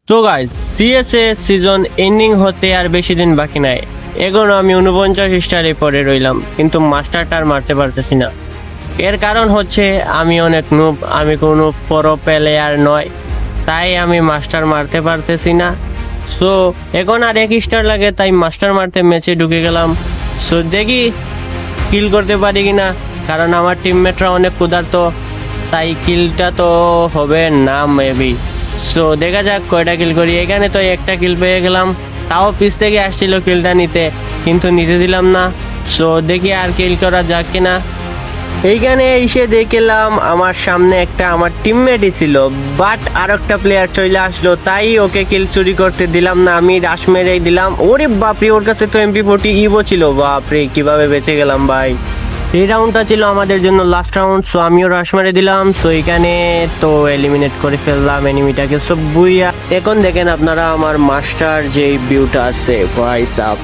তো guys, CSA season ending হতে আর বেশি দিন বাকি নাই। এখনো আমি 49 স্টারে পড়ে রইলাম, কিন্তু মাস্টারটা আর মারতে পারতেছি না। এর কারণ হচ্ছে আমি অনেক নুব, আমি কোনো প্রো প্লেয়ার নয়, তাই আমি মাস্টার মারতে পারতেছি না। সো এখন আর 1 স্টার লাগে, তাই মাস্টার মারতে ম্যাচে ঢুকে গেলাম। সো দেখি কিল করতে পারি কিনা, কারণ আমার টিমমেটরা অনেক ক্ষুধার্ত, তাই কিলটা তো হবে না মেবি। সো দেখা যাক কয়টা কিল করি। এখানে তো একটা কিল পেয়ে গেলাম, তাও পিছ থেকে আসছিল কিলটা নিতে, কিন্তু নিতে দিলাম না। সো দেখি আর কিল করা যাক কিনা। এইখানে এসে দেখলাম আমার সামনে একটা আমার টিমমেটই ছিল, বাট আর একটা প্লেয়ার চলে আসলো, তাই ওকে কিল চুরি করতে দিলাম না, আমি রাশ মেরেই দিলাম। ওরে বাপরে, ওর কাছে তো MP40 ইভো ছিল। বাপরে, কিভাবে বেঁচে গেলাম ভাই। এই রাউন্ডটা ছিল আমাদের জন্য লাস্ট রাউন্ড। সো আমিও রাশ মেরে দিলাম। সো এখানে তো এলিমিনেট করে ফেললাম এনিমিটাকে। সো বুইয়া, এখন দেখেন আপনারা আমার মাস্টার যেই ভিউটা আছে ভাই সাব।